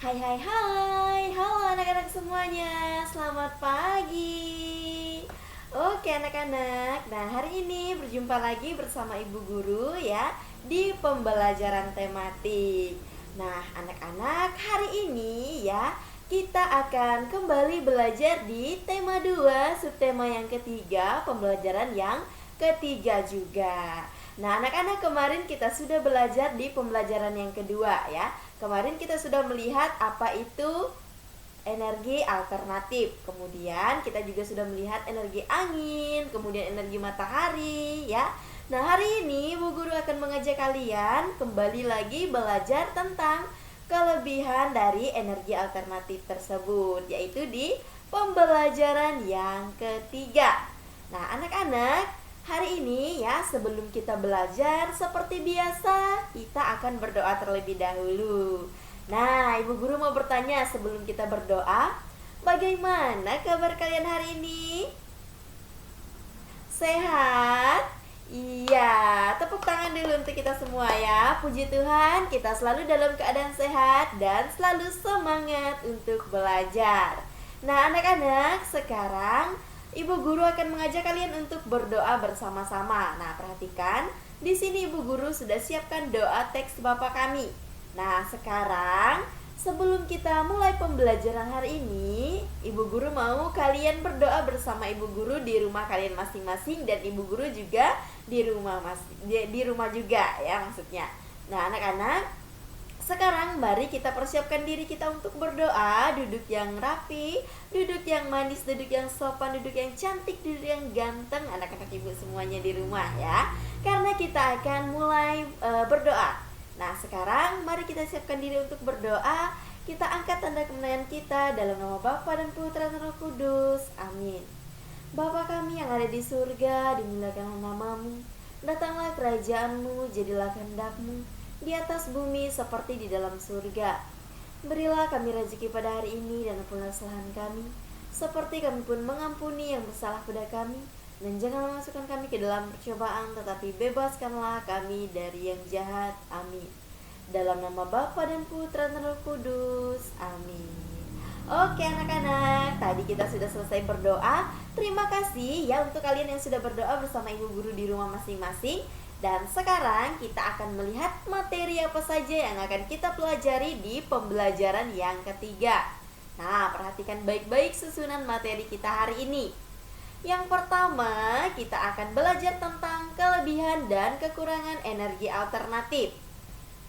Hai hai hai, halo anak-anak semuanya, selamat pagi. Oke anak-anak, nah hari ini berjumpa lagi bersama Ibu Guru ya di pembelajaran tematik. Nah anak-anak, hari ini ya kita akan kembali belajar di tema 2 subtema yang ketiga, pembelajaran yang ketiga juga. Nah anak-anak, kemarin kita sudah belajar di pembelajaran yang kedua ya. Kemarin kita sudah melihat apa itu energi alternatif. Kemudian kita juga sudah melihat energi angin, kemudian energi matahari ya. Nah, hari ini Bu Guru akan mengajak kalian kembali lagi belajar tentang kelebihan dari energi alternatif tersebut, yaitu di pembelajaran yang ketiga. Nah, anak-anak, hari ini ya sebelum kita belajar seperti biasa kita akan berdoa terlebih dahulu. Nah, Ibu Guru mau bertanya sebelum kita berdoa, bagaimana kabar kalian hari ini? Sehat? Iya, tepuk tangan dulu untuk kita semua ya. Puji Tuhan, kita selalu dalam keadaan sehat dan selalu semangat untuk belajar. Nah, anak-anak, sekarang Ibu Guru akan mengajak kalian untuk berdoa bersama-sama. Nah, perhatikan, di sini Ibu Guru sudah siapkan doa teks Bapa kami. Nah, sekarang sebelum kita mulai pembelajaran hari ini, Ibu Guru mau kalian berdoa bersama Ibu Guru di rumah kalian masing-masing dan Ibu Guru juga di rumah juga ya maksudnya. Nah, anak-anak, sekarang mari kita persiapkan diri kita untuk berdoa. Duduk yang rapi, duduk yang manis, duduk yang sopan, duduk yang cantik, duduk yang ganteng, anak-anak ibu semuanya di rumah ya. Karena kita akan mulai berdoa. Nah, sekarang mari kita siapkan diri untuk berdoa. Kita angkat tanda kemenangan kita dalam nama Bapa dan Putra dan Roh Kudus. Amin. Bapa kami yang ada di surga, dimuliakanlah namamu. Datanglah kerajaanmu, jadilah kehendak-Mu di atas bumi seperti di dalam surga. Berilah kami rezeki pada hari ini dan ampunilah kesalahan kami, seperti kami pun mengampuni yang bersalah pada kami. Dan jangan memasukkan kami ke dalam percobaan, tetapi bebaskanlah kami dari yang jahat. Amin. Dalam nama Bapa dan Putra dan Roh Kudus. Amin. Oke anak-anak, tadi kita sudah selesai berdoa. Terima kasih ya untuk kalian yang sudah berdoa bersama Ibu Guru di rumah masing-masing. Dan sekarang kita akan melihat materi apa saja yang akan kita pelajari di pembelajaran yang ketiga. Nah, perhatikan baik-baik susunan materi kita hari ini. Yang pertama, kita akan belajar tentang kelebihan dan kekurangan energi alternatif.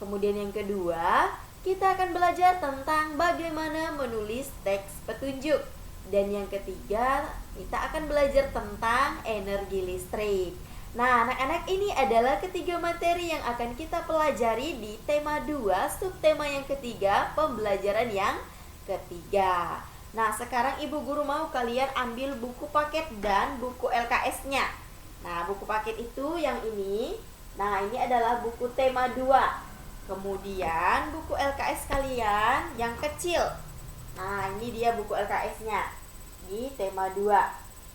Kemudian yang kedua, kita akan belajar tentang bagaimana menulis teks petunjuk. Dan yang ketiga, kita akan belajar tentang energi listrik. Nah, anak-anak, ini adalah ketiga materi yang akan kita pelajari di tema 2, subtema yang ketiga, pembelajaran yang ketiga. Nah, sekarang Ibu Guru mau kalian ambil buku paket dan buku LKS-nya. Nah, buku paket itu yang ini. Nah, ini adalah buku tema 2. Kemudian buku LKS kalian yang kecil. Nah, ini dia buku LKS-nya di tema 2.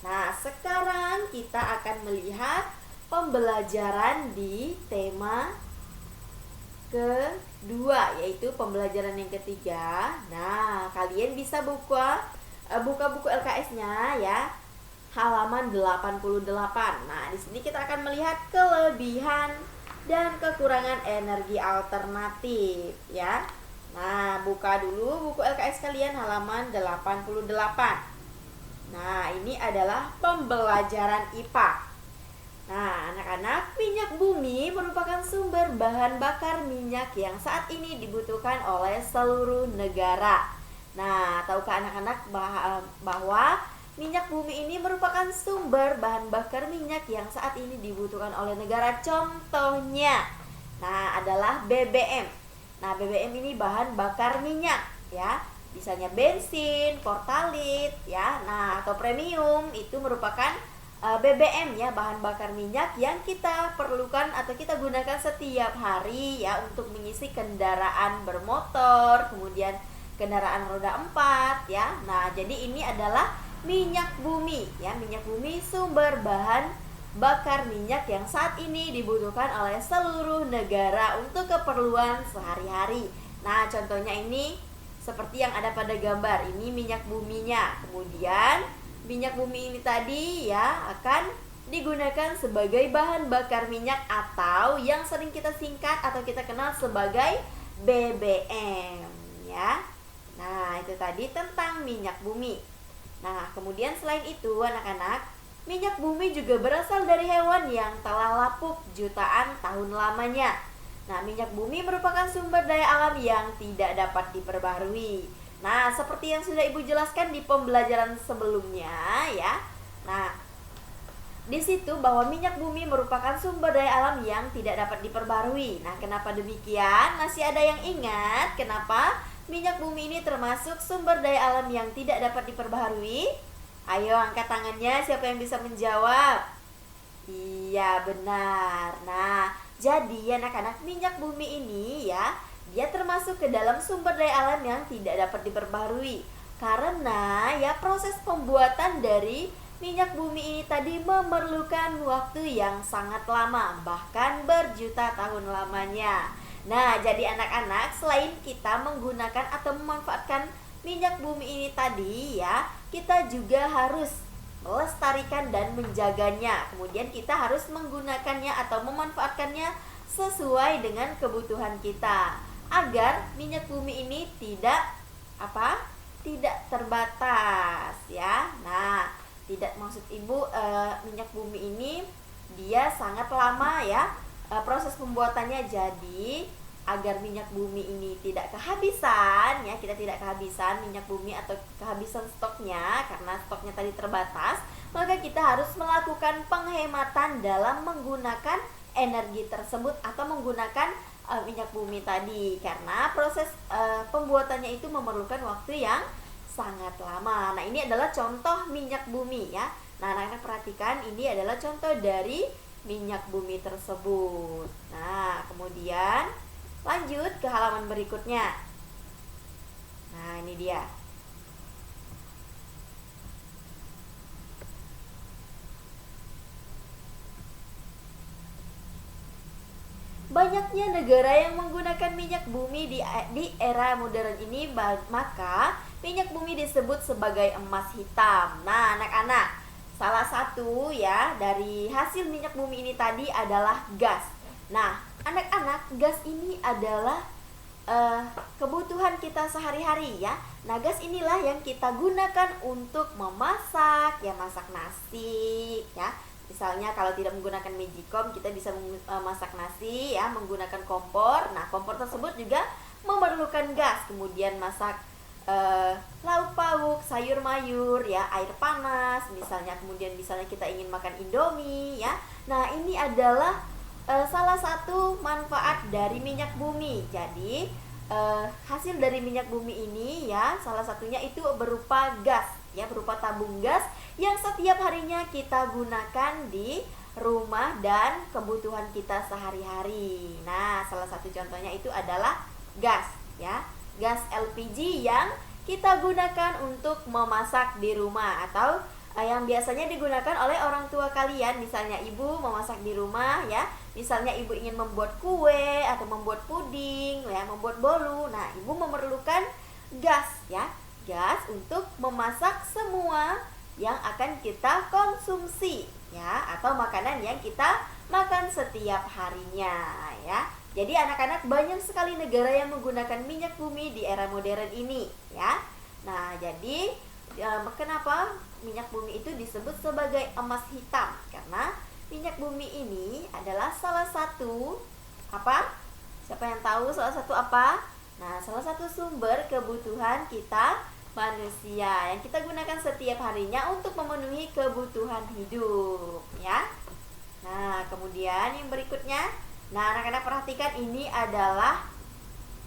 Nah, sekarang kita akan melihat pembelajaran di tema kedua, yaitu pembelajaran yang ketiga. Nah, kalian bisa buka buku LKS-nya ya, halaman 88. Nah, di sini kita akan melihat kelebihan dan kekurangan energi alternatif ya. Nah, buka dulu buku LKS kalian halaman 88. Nah, ini adalah pembelajaran IPA. Nah, anak-anak, minyak bumi merupakan sumber bahan bakar minyak yang saat ini dibutuhkan oleh seluruh negara. Nah, tahukah anak-anak bahwa minyak bumi ini merupakan sumber bahan bakar minyak yang saat ini dibutuhkan oleh negara? Contohnya, nah, adalah BBM. Nah, BBM ini bahan bakar minyak ya. Misalnya bensin, Pertalite ya. Nah, atau premium itu merupakan BBM ya, bahan bakar minyak yang kita perlukan atau kita gunakan setiap hari ya untuk mengisi kendaraan bermotor, kemudian kendaraan roda 4 ya. Nah, jadi ini adalah minyak bumi ya, minyak bumi sumber bahan bakar minyak yang saat ini dibutuhkan oleh seluruh negara untuk keperluan sehari-hari. Nah, contohnya ini seperti yang ada pada gambar. Ini minyak buminya. Kemudian minyak bumi ini tadi ya akan digunakan sebagai bahan bakar minyak atau yang sering kita singkat atau kita kenal sebagai BBM ya. Nah, itu tadi tentang minyak bumi. Nah, kemudian selain itu anak-anak, minyak bumi juga berasal dari hewan yang telah lapuk jutaan tahun lamanya. Nah, minyak bumi merupakan sumber daya alam yang tidak dapat diperbarui. Nah, seperti yang sudah Ibu jelaskan di pembelajaran sebelumnya ya. Nah, di situ bahwa minyak bumi merupakan sumber daya alam yang tidak dapat diperbarui. Nah, kenapa demikian? Masih ada yang ingat kenapa minyak bumi ini termasuk sumber daya alam yang tidak dapat diperbarui? Ayo angkat tangannya, siapa yang bisa menjawab? Iya, benar. Nah, jadi anak-anak, minyak bumi ini ya, dia termasuk ke dalam sumber daya alam yang tidak dapat diperbarui. Karena ya proses pembuatan dari minyak bumi ini tadi memerlukan waktu yang sangat lama, bahkan berjuta tahun lamanya. Nah, jadi anak-anak, selain kita menggunakan atau memanfaatkan minyak bumi ini tadi ya, kita juga harus melestarikan dan menjaganya. Kemudian kita harus menggunakannya atau memanfaatkannya sesuai dengan kebutuhan kita agar minyak bumi ini tidak tidak terbatas ya. Nah, tidak maksud Ibu minyak bumi ini dia sangat lama ya proses pembuatannya. Jadi agar minyak bumi ini tidak kehabisan ya, kita tidak kehabisan minyak bumi atau kehabisan stoknya karena stoknya tadi terbatas, maka kita harus melakukan penghematan dalam menggunakan energi tersebut atau menggunakan minyak bumi tadi, karena proses pembuatannya itu memerlukan waktu yang sangat lama. Nah, ini adalah contoh minyak bumi ya. Nah, anak-anak perhatikan, ini adalah contoh dari minyak bumi tersebut. Nah, kemudian lanjut ke halaman berikutnya. Nah, ini dia. Banyaknya negara yang menggunakan minyak bumi di era modern ini, maka minyak bumi disebut sebagai emas hitam. Nah, anak-anak, salah satu ya dari hasil minyak bumi ini tadi adalah gas. Nah, anak-anak, gas ini adalah kebutuhan kita sehari-hari ya. Nah, gas inilah yang kita gunakan untuk memasak, ya masak nasi ya. Misalnya kalau tidak menggunakan magicom, kita bisa memasak nasi ya menggunakan kompor. Nah, kompor tersebut juga memerlukan gas. Kemudian masak lauk pauk, sayur mayur ya, air panas misalnya. Kemudian misalnya kita ingin makan indomie ya. Nah, ini adalah salah satu manfaat dari minyak bumi. Jadi hasil dari minyak bumi ini ya, salah satunya itu berupa gas ya, berupa tabung gas yang setiap harinya kita gunakan di rumah dan kebutuhan kita sehari-hari. Nah, salah satu contohnya itu adalah gas ya, gas LPG yang kita gunakan untuk memasak di rumah atau yang biasanya digunakan oleh orang tua kalian. Misalnya ibu memasak di rumah ya, misalnya ibu ingin membuat kue atau membuat puding ya, membuat bolu. Nah, ibu memerlukan gas ya, gas untuk memasak semua yang akan kita konsumsi ya, atau makanan yang kita makan setiap harinya ya. Jadi anak-anak, banyak sekali negara yang menggunakan minyak bumi di era modern ini ya. Nah, jadi kenapa minyak bumi itu disebut sebagai emas hitam? Karena minyak bumi ini adalah salah satu apa? Siapa yang tahu salah satu apa? Nah, salah satu sumber kebutuhan kita manusia yang kita gunakan setiap harinya untuk memenuhi kebutuhan hidup ya. Nah, kemudian yang berikutnya, nah anak-anak perhatikan, ini adalah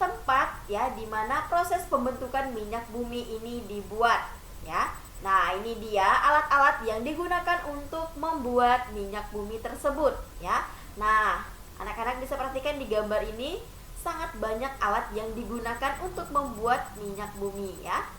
tempat ya di mana proses pembentukan minyak bumi ini dibuat ya. Nah, ini dia alat-alat yang digunakan untuk membuat minyak bumi tersebut ya. Nah, anak-anak bisa perhatikan di gambar ini sangat banyak alat yang digunakan untuk membuat minyak bumi ya.